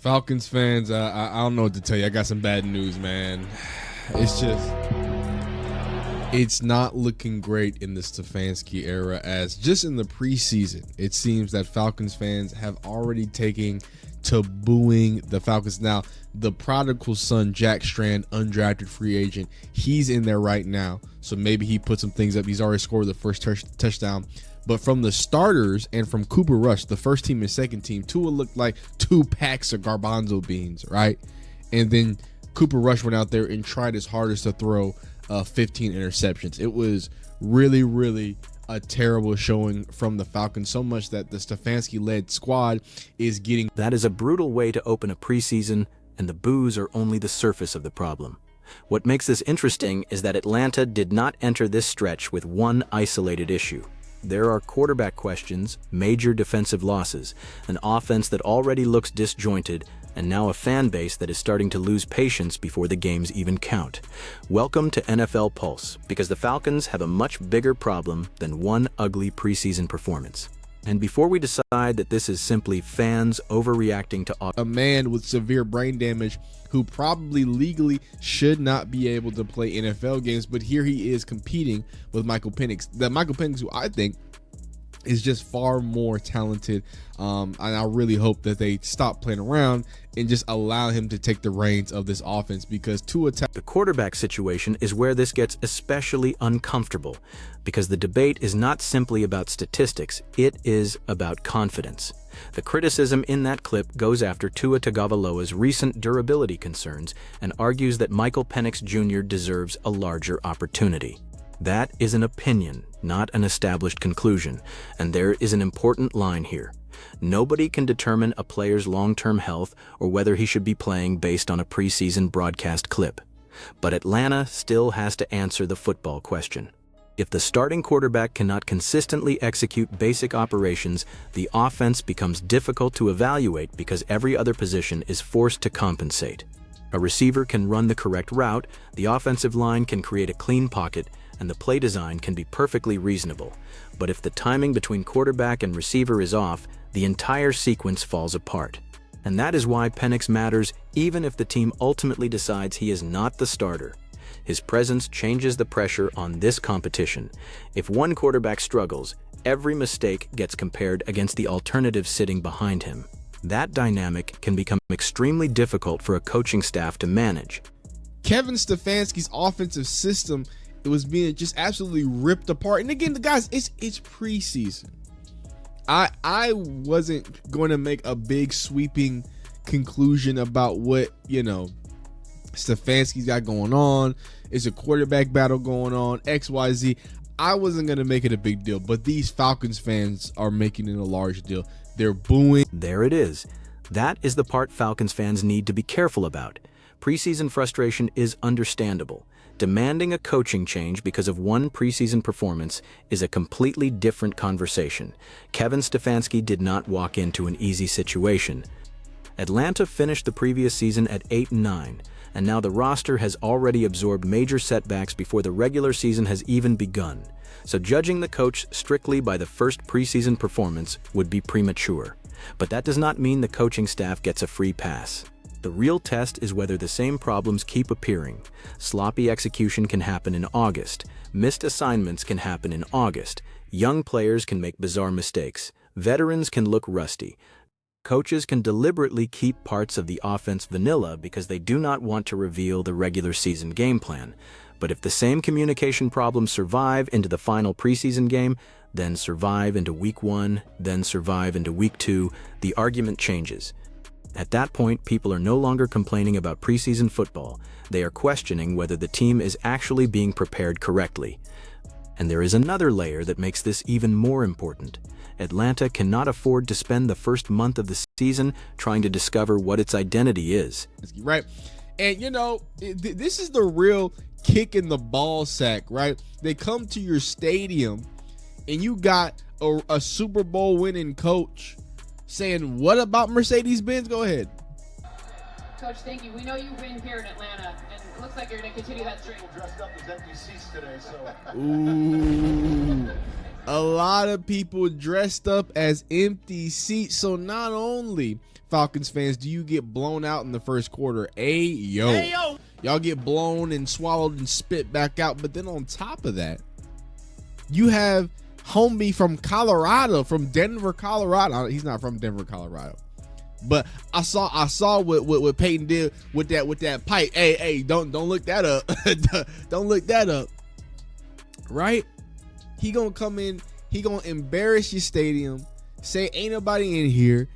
Falcons fans, I don't know what to tell you. I got some bad news, man. It's not looking great in the Stefanski era, as just in the preseason, it seems that Falcons fans have already taken to booing the Falcons. Now, the prodigal son, Jack Strand, undrafted free agent, he's in there right now, so maybe he put some things up. He's already scored the first touchdown. But from the starters and from Cooper Rush, the first team and second team, Tua looked like 2 packs of garbanzo beans, right? And then Cooper Rush went out there and tried his hardest to throw 15 interceptions. It was really, really a terrible showing from the Falcons, so much that the Stefanski-led squad is getting... That is a brutal way to open a preseason, and the boos are only the surface of the problem. What makes this interesting is that Atlanta did not enter this stretch with one isolated issue. There are quarterback questions, major defensive losses, an offense that already looks disjointed, and now a fan base that is starting to lose patience before the games even count. Welcome to NFL Pulse, because the Falcons have a much bigger problem than one ugly preseason performance. And before we decide that this is simply fans overreacting to a man with severe brain damage who probably legally should not be able to play NFL games, but here he is competing with Michael Penix. The Michael Penix, who I think is just far more talented, and I really hope that they stop playing around and just allow him to take the reins of this offense, because the quarterback situation is where this gets especially uncomfortable, because the debate is not simply about statistics, it is about confidence. The criticism in that clip goes after Tua Tagovailoa's recent durability concerns and argues that Michael Penix Jr. deserves a larger opportunity. That is an opinion, not an established conclusion, and there is an important line here. Nobody can determine a player's long-term health or whether he should be playing based on a preseason broadcast clip. But Atlanta still has to answer the football question. If the starting quarterback cannot consistently execute basic operations, the offense becomes difficult to evaluate because every other position is forced to compensate. A receiver can run the correct route, the offensive line can create a clean pocket, and the play design can be perfectly reasonable. But if the timing between quarterback and receiver is off, the entire sequence falls apart. And that is why Penix matters even if the team ultimately decides he is not the starter. His presence changes the pressure on this competition. If one quarterback struggles, every mistake gets compared against the alternative sitting behind him. That dynamic can become extremely difficult for a coaching staff to manage. Kevin Stefanski's offensive system, it was being just absolutely ripped apart. And again, the guys, it's preseason. I wasn't going to make a big sweeping conclusion about what, Stefanski's got going on. It's a quarterback battle going on, XYZ. I wasn't going to make it a big deal, but these Falcons fans are making it a large deal. They're booing. There it is. That is the part Falcons fans need to be careful about. Preseason frustration is understandable. Demanding a coaching change because of one preseason performance is a completely different conversation. Kevin Stefanski did not walk into an easy situation. Atlanta finished the previous season at 8-9, and now the roster has already absorbed major setbacks before the regular season has even begun. So judging the coach strictly by the first preseason performance would be premature. But that does not mean the coaching staff gets a free pass. The real test is whether the same problems keep appearing. Sloppy execution can happen in August. Missed assignments can happen in August. Young players can make bizarre mistakes. Veterans can look rusty. Coaches can deliberately keep parts of the offense vanilla because they do not want to reveal the regular season game plan. But if the same communication problems survive into the final preseason game, then survive into week 1, then survive into week 2, the argument changes. At that point, people are no longer complaining about preseason football. They are questioning whether the team is actually being prepared correctly. And there is another layer that makes this even more important. Atlanta cannot afford to spend the first month of the season trying to discover what its identity is. Right. And, this is the real kick in the ball sack, right? They come to your stadium and you got a Super Bowl winning coach saying, what about Mercedes-Benz? Go ahead. Coach, thank you. We know you win here in Atlanta, and it looks like you're going to continue that streak. Dressed up as empty seats today, so. Ooh. A lot of people dressed up as empty seats. So not only Falcons fans, do you get blown out in the first quarter? Yo. Y'all get blown and swallowed and spit back out. But then on top of that, you have homie from Colorado, from Denver, Colorado. He's not from Denver, Colorado. But I saw what Peyton did with that pipe. Hey, don't look that up. Don't look that up. Right? He gonna come in, he gonna embarrass your stadium, say ain't nobody in here.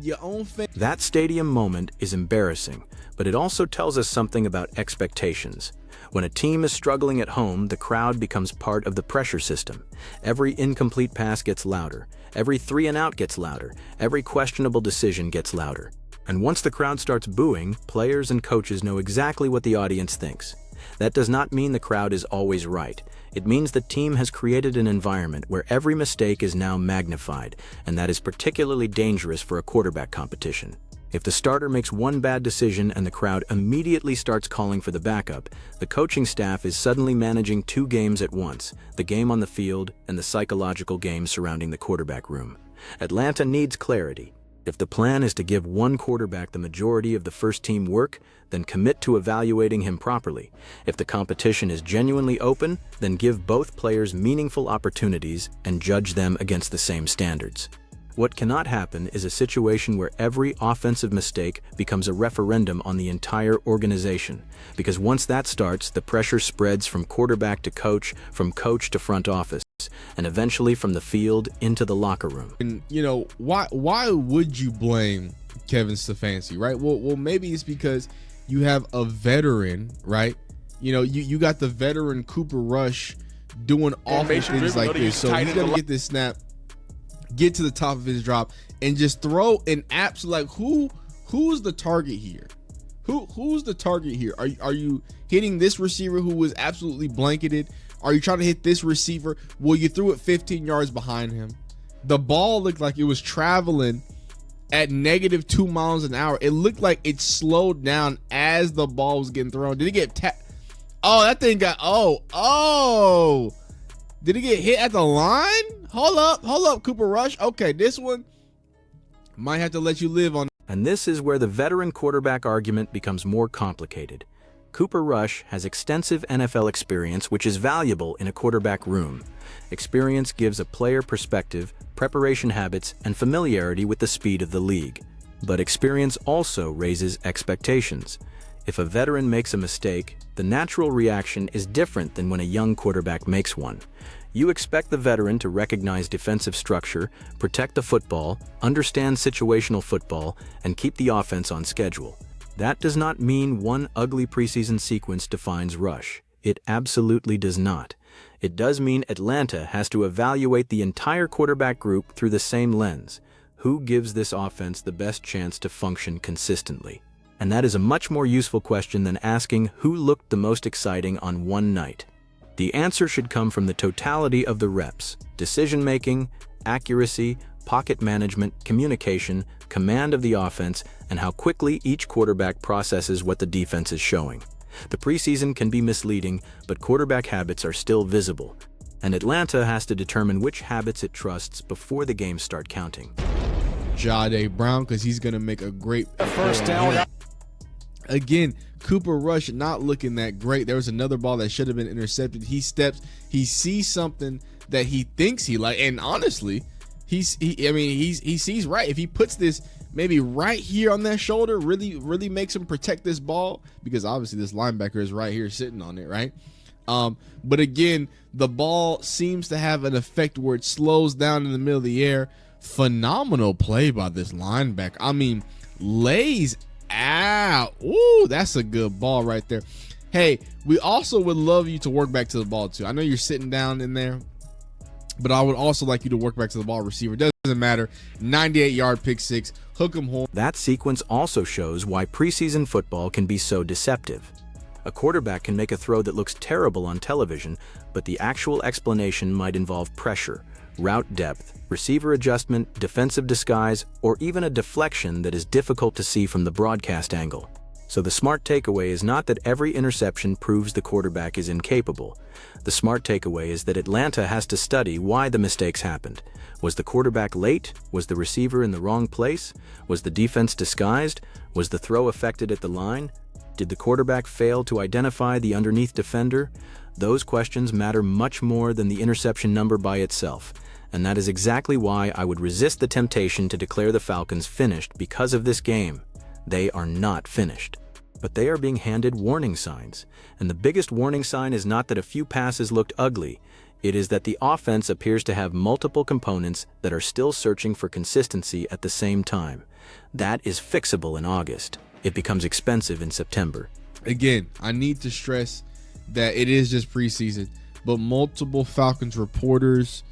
Your own fan. That stadium moment is embarrassing, but it also tells us something about expectations. When a team is struggling at home, the crowd becomes part of the pressure system. Every incomplete pass gets louder. Every 3-and-out gets louder. Every questionable decision gets louder. And once the crowd starts booing, players and coaches know exactly what the audience thinks. That does not mean the crowd is always right. It means the team has created an environment where every mistake is now magnified, and that is particularly dangerous for a quarterback competition. If the starter makes one bad decision and the crowd immediately starts calling for the backup, the coaching staff is suddenly managing 2 games at once, the game on the field and the psychological game surrounding the quarterback room. Atlanta needs clarity. If the plan is to give one quarterback the majority of the first-team work, then commit to evaluating him properly. If the competition is genuinely open, then give both players meaningful opportunities and judge them against the same standards. What cannot happen is a situation where every offensive mistake becomes a referendum on the entire organization, because once that starts, the pressure spreads from quarterback to coach, from coach to front office, and eventually from the field into the locker room. And why would you blame Kevin Stefanski, right? Well, maybe it's because you have a veteran, right? You got the veteran Cooper Rush doing awful things like this, so he's gonna get this snap, get to the top of his drop, and just throw an absolute, like, who's the target here? Who's the target here? Are you hitting this receiver who was absolutely blanketed? Are you trying to hit this receiver? Well, you threw it 15 yards behind him. The ball looked like it was traveling at -2 miles an hour. It looked like it slowed down as the ball was getting thrown. Did it get tapped? Oh, that thing got, oh. Did it get hit at the line? Hold up, Cooper Rush. Okay, this one might have to let you live on. And this is where the veteran quarterback argument becomes more complicated. Cooper Rush has extensive NFL experience, which is valuable in a quarterback room. Experience gives a player perspective, preparation habits, and familiarity with the speed of the league. But experience also raises expectations. If a veteran makes a mistake, the natural reaction is different than when a young quarterback makes one. You expect the veteran to recognize defensive structure, protect the football, understand situational football, and keep the offense on schedule. That does not mean one ugly preseason sequence defines Rush. It absolutely does not. It does mean Atlanta has to evaluate the entire quarterback group through the same lens. Who gives this offense the best chance to function consistently? And that is a much more useful question than asking who looked the most exciting on one night. The answer should come from the totality of the reps: decision-making, accuracy, pocket management, communication, command of the offense, and how quickly each quarterback processes what the defense is showing. The preseason can be misleading, but quarterback habits are still visible, and Atlanta has to determine which habits it trusts before the games start counting. Jahdae Brown, because he's going to make a great first down. Again, Cooper Rush not looking that great. There was another ball that should have been intercepted. He steps, he sees something that he thinks he like, and honestly, he sees right. If he puts this maybe right here on that shoulder, really makes him protect this ball, because obviously this linebacker is right here sitting on it, right? But again, the ball seems to have an effect where it slows down in the middle of the air. Phenomenal play by this linebacker. I mean, lays out. Ooh, that's a good ball right there. Hey, we also would love you to work back to the ball too. I know you're sitting down in there, but I would also like you to work back to the ball receiver. Doesn't matter. 98-yard pick six, hook 'em home. That sequence also shows why preseason football can be so deceptive. A quarterback can make a throw that looks terrible on television, but the actual explanation might involve pressure, route depth, receiver adjustment, defensive disguise, or even a deflection that is difficult to see from the broadcast angle. So the smart takeaway is not that every interception proves the quarterback is incapable. The smart takeaway is that Atlanta has to study why the mistakes happened. Was the quarterback late? Was the receiver in the wrong place? Was the defense disguised? Was the throw affected at the line? Did the quarterback fail to identify the underneath defender? Those questions matter much more than the interception number by itself. And that is exactly why I would resist the temptation to declare the Falcons finished because of this game. They are not finished. But they are being handed warning signs. And the biggest warning sign is not that a few passes looked ugly. It is that the offense appears to have multiple components that are still searching for consistency at the same time. That is fixable in August. It becomes expensive in September. Again, I need to stress that it is just preseason, but multiple Falcons reporters,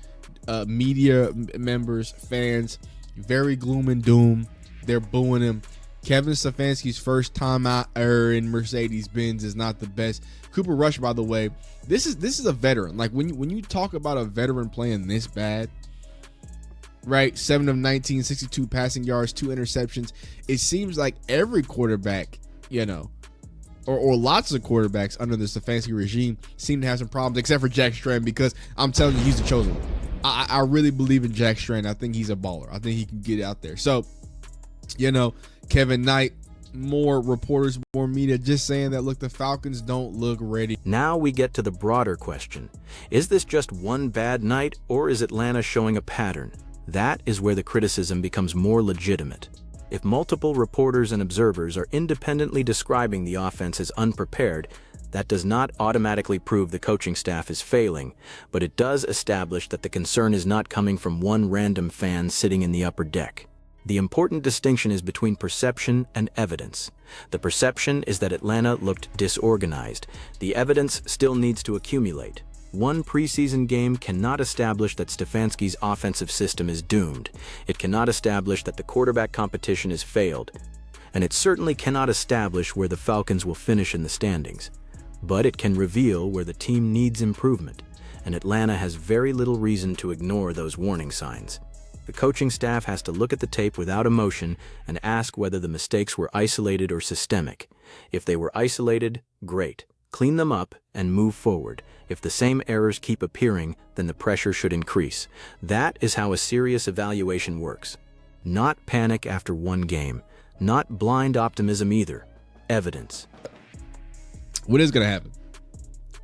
media members, fans, very gloom and doom. They're booing him. Kevin Stefanski's first time out in Mercedes-Benz is not the best. Cooper Rush, by the way, this is a veteran. Like when you talk about a veteran playing this bad, right? 7 of 19, 62 passing yards, 2 interceptions. It seems like every quarterback, or lots of quarterbacks under the Stefanski regime seem to have some problems, except for Jack Strand, because I'm telling you, he's the chosen one. I really believe in Jack Strand. I think he's a baller. I think he can get out there. So, Kevin Knight, more reporters, more media just saying that, look, the Falcons don't look ready. Now we get to the broader question. Is this just one bad night, or is Atlanta showing a pattern? That is where the criticism becomes more legitimate. If multiple reporters and observers are independently describing the offense as unprepared, that does not automatically prove the coaching staff is failing, but it does establish that the concern is not coming from one random fan sitting in the upper deck. The important distinction is between perception and evidence. The perception is that Atlanta looked disorganized. The evidence still needs to accumulate. One preseason game cannot establish that Stefanski's offensive system is doomed. It cannot establish that the quarterback competition has failed. And it certainly cannot establish where the Falcons will finish in the standings. But it can reveal where the team needs improvement. And Atlanta has very little reason to ignore those warning signs. The coaching staff has to look at the tape without emotion and ask whether the mistakes were isolated or systemic. If they were isolated, great. Clean them up and move forward. If the same errors keep appearing, then the pressure should increase. That is how a serious evaluation works. Not panic after one game. Not blind optimism either. Evidence. What is going to happen,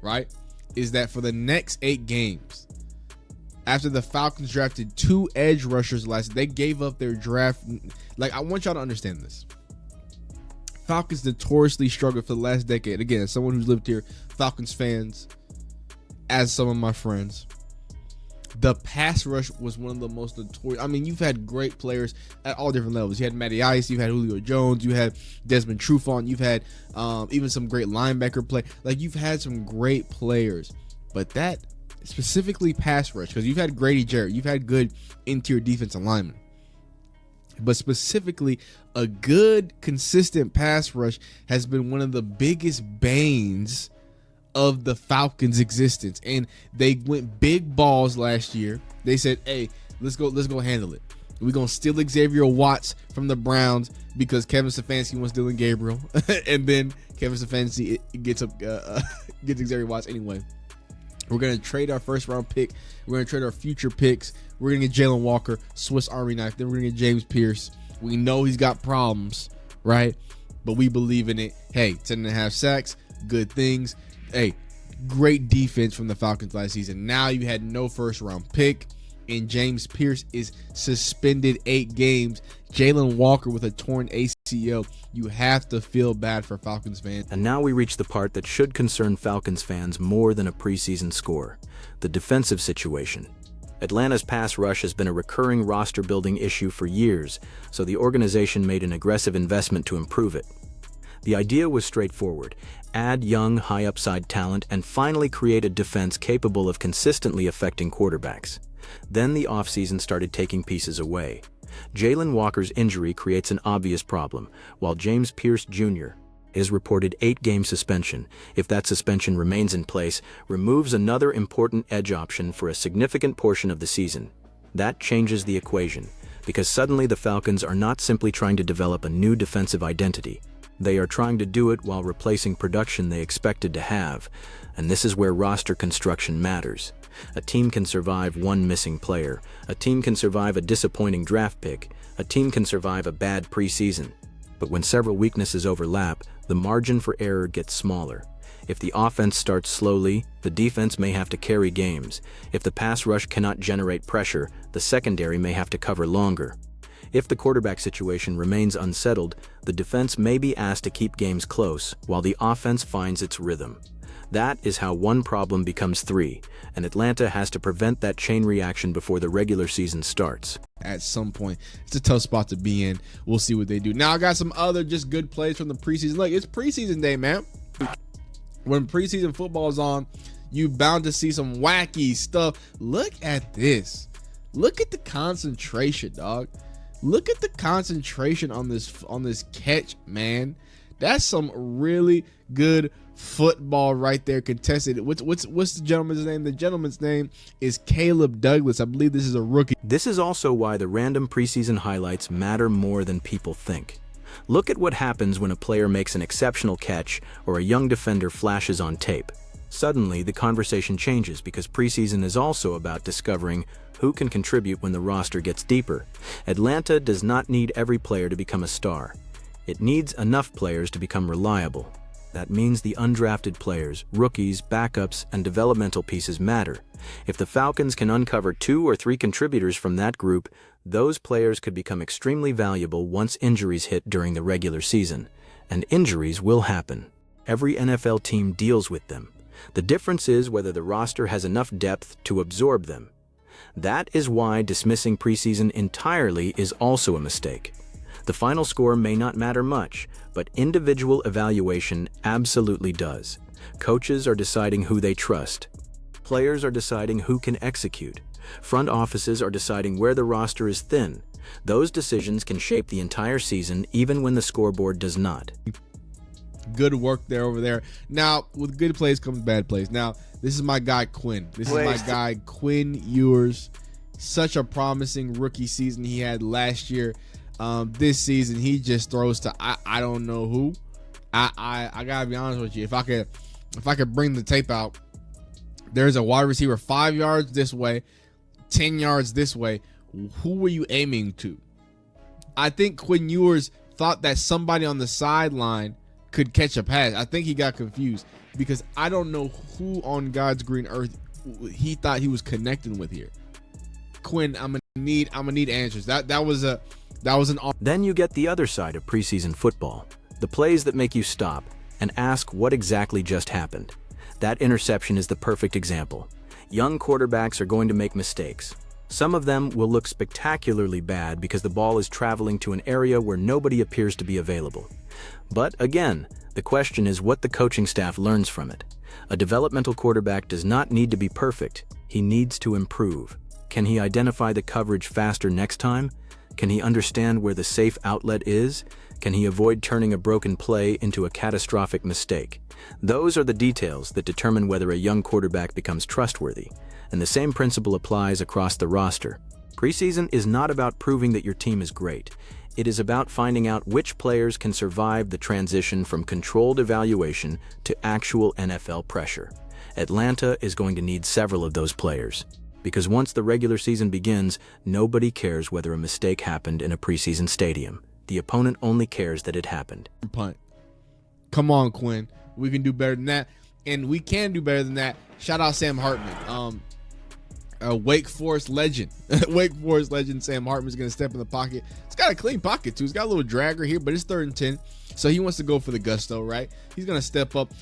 right, is that for the next 8 games, after the Falcons drafted 2 edge rushers they gave up their draft. Like, I want y'all to understand this. Falcons notoriously struggled for the last decade. Again, as someone who's lived here, Falcons fans, as some of my friends, the pass rush was one of the most notorious. I mean, you've had great players at all different levels. You had Matty Ice, you had Julio Jones, you had Desmond Trufant, you've had even some great linebacker play. Like, you've had some great players, but that specifically pass rush, because you've had Grady Jarrett, you've had good interior defensive linemen, but specifically a good consistent pass rush has been one of the biggest banes of the Falcons' existence. And they went big balls last year. They said, hey, let's go handle it. We're gonna steal Xavier Watts from the Browns because Kevin Stefanski wants Dylan Gabriel. And then Kevin Stefanski gets Xavier Watts anyway. We're going to trade our first round pick. We're going to trade our future picks. We're going to get Jalen Walker, Swiss Army knife. Then we're going to get James Pierce. We know he's got problems, right? But we believe in it. Hey, 10.5 sacks, good things. Hey, great defense from the Falcons last season. Now you had no first round pick, and James Pierce is suspended 8 games. Jalen Walker with a torn ACL. You have to feel bad for Falcons fans. And now we reach the part that should concern Falcons fans more than a preseason score: the defensive situation. Atlanta's pass rush has been a recurring roster-building issue for years, so the organization made an aggressive investment to improve it. The idea was straightforward: add young, high-upside talent and finally create a defense capable of consistently affecting quarterbacks. Then the offseason started taking pieces away. Jalen Walker's injury creates an obvious problem, while James Pierce Jr. is reported 8-game suspension. If that suspension remains in place, removes another important edge option for a significant portion of the season. That changes the equation, because suddenly the Falcons are not simply trying to develop a new defensive identity. They are trying to do it while replacing production they expected to have, and this is where roster construction matters. A team can survive one missing player. A team can survive a disappointing draft pick. A team can survive a bad preseason. But when several weaknesses overlap, the margin for error gets smaller. If the offense starts slowly, the defense may have to carry games. If the pass rush cannot generate pressure, the secondary may have to cover longer. If the quarterback situation remains unsettled, the defense may be asked to keep games close while the offense finds its rhythm. That is how one problem becomes three, and Atlanta has to prevent that chain reaction before the regular season starts. At some point, it's a tough spot to be in. We'll see what they do. Now, I got some other just good plays from the preseason. Look, it's preseason day, man. When preseason football is on, you bound to see some wacky stuff. Look at this. Look at the concentration, dog. Look at the concentration on this catch, man. That's some really good football right there, contested. What's the gentleman's name? The gentleman's name is Caleb Douglas. I believe this is a rookie. This is also why the random preseason highlights matter more than people think. Look at what happens when a player makes an exceptional catch or a young defender flashes on tape. Suddenly, the conversation changes because preseason is also about discovering who can contribute when the roster gets deeper. Atlanta does not need every player to become a star. It needs enough players to become reliable. That means the undrafted players, rookies, backups, and developmental pieces matter. If the Falcons can uncover 2 or 3 contributors from that group, those players could become extremely valuable once injuries hit during the regular season. And injuries will happen. Every NFL team deals with them. The difference is whether the roster has enough depth to absorb them. That is why dismissing preseason entirely is also a mistake. The final score may not matter much, but individual evaluation absolutely does. Coaches are deciding who they trust. Players are deciding who can execute. Front offices are deciding where the roster is thin. Those decisions can shape the entire season even when the scoreboard does not. Good work there over there. Now, with good plays comes bad plays. Now, this is my guy Quinn. This is my guy Quinn Ewers. Such a promising rookie season he had last year. This season he just throws to I don't know who. I gotta be honest with you. If I could bring the tape out, there's a wide receiver 5 yards this way, 10 yards this way. Who were you aiming to? I think Quinn Ewers thought that somebody on the sideline could catch a pass. I think he got confused because I don't know who on God's green earth he thought he was connecting with here. Quinn, I'm gonna need answers. That was an. Then you get the other side of preseason football, the plays that make you stop and ask what exactly just happened. That interception is the perfect example. Young quarterbacks are going to make mistakes. Some of them will look spectacularly bad because the ball is traveling to an area where nobody appears to be available. But again, the question is what the coaching staff learns from it. A developmental quarterback does not need to be perfect. He needs to improve. Can he identify the coverage faster next time? Can he understand where the safe outlet is? Can he avoid turning a broken play into a catastrophic mistake? Those are the details that determine whether a young quarterback becomes trustworthy. And the same principle applies across the roster. Preseason is not about proving that your team is great. It is about finding out which players can survive the transition from controlled evaluation to actual NFL pressure. Atlanta is going to need several of those players. Because once the regular season begins, nobody cares whether a mistake happened in a preseason stadium. The opponent only cares that it happened. Punt. Come on, Quinn. We can do better than that. And we can do better than that. Shout out Sam Hartman. Wake Forest legend. Wake Forest legend Sam Hartman is going to step in the pocket. It's got a clean pocket, too. It's got a little dragger here, but it's 3rd and 10. So he wants to go for the gusto, right? He's going to step up.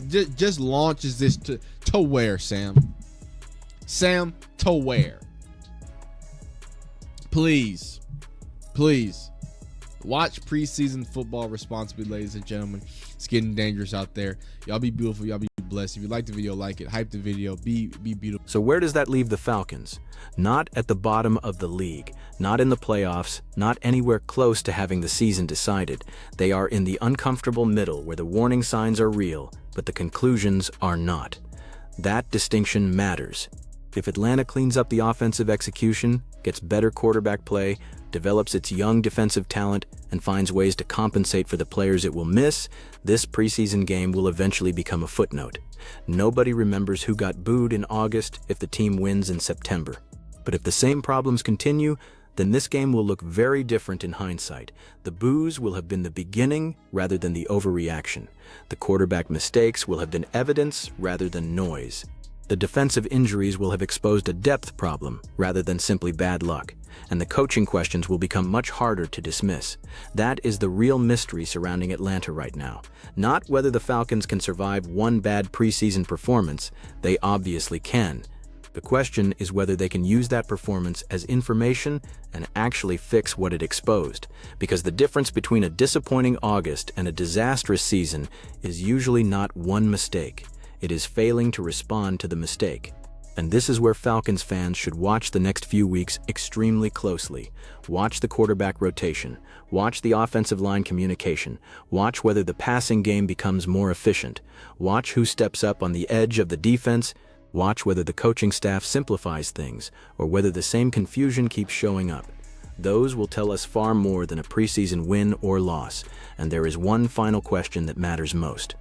Just launches this to where, Sam? Sam, to where? Please watch preseason football responsibly, ladies and gentlemen. It's getting dangerous out there. Y'all be beautiful. Y'all be blessed. If you like the video, like it. Hype the video. Be beautiful. So where does that leave the Falcons? Not at the bottom of the league, not in the playoffs, not anywhere close to having the season decided. They are in the uncomfortable middle where the warning signs are real, but the conclusions are not. That distinction matters. If Atlanta cleans up the offensive execution, gets better quarterback play, develops its young defensive talent, and finds ways to compensate for the players it will miss, this preseason game will eventually become a footnote. Nobody remembers who got booed in August if the team wins in September. But if the same problems continue, then this game will look very different in hindsight. The boos will have been the beginning rather than the overreaction. The quarterback mistakes will have been evidence rather than noise. The defensive injuries will have exposed a depth problem rather than simply bad luck, and the coaching questions will become much harder to dismiss. That is the real mystery surrounding Atlanta right now. Not whether the Falcons can survive one bad preseason performance. They obviously can. The question is whether they can use that performance as information and actually fix what it exposed, because the difference between a disappointing August and a disastrous season is usually not one mistake. It is failing to respond to the mistake. And this is where Falcons fans should watch the next few weeks extremely closely. Watch the quarterback rotation. Watch the offensive line communication. Watch whether the passing game becomes more efficient. Watch who steps up on the edge of the defense. Watch whether the coaching staff simplifies things, or whether the same confusion keeps showing up. Those will tell us far more than a preseason win or loss. And there is one final question that matters most.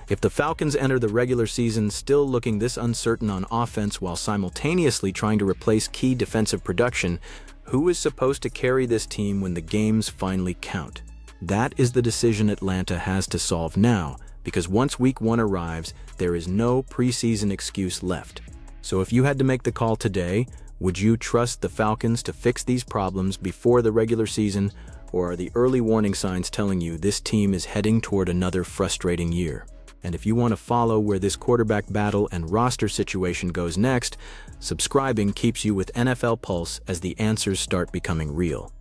If the Falcons enter the regular season still looking this uncertain on offense while simultaneously trying to replace key defensive production, who is supposed to carry this team when the games finally count? That is the decision Atlanta has to solve now, because once week 1 arrives, there is no preseason excuse left. So if you had to make the call today, would you trust the Falcons to fix these problems before the regular season, or are the early warning signs telling you this team is heading toward another frustrating year? And if you want to follow where this quarterback battle and roster situation goes next, subscribing keeps you with NFL Pulse as the answers start becoming real.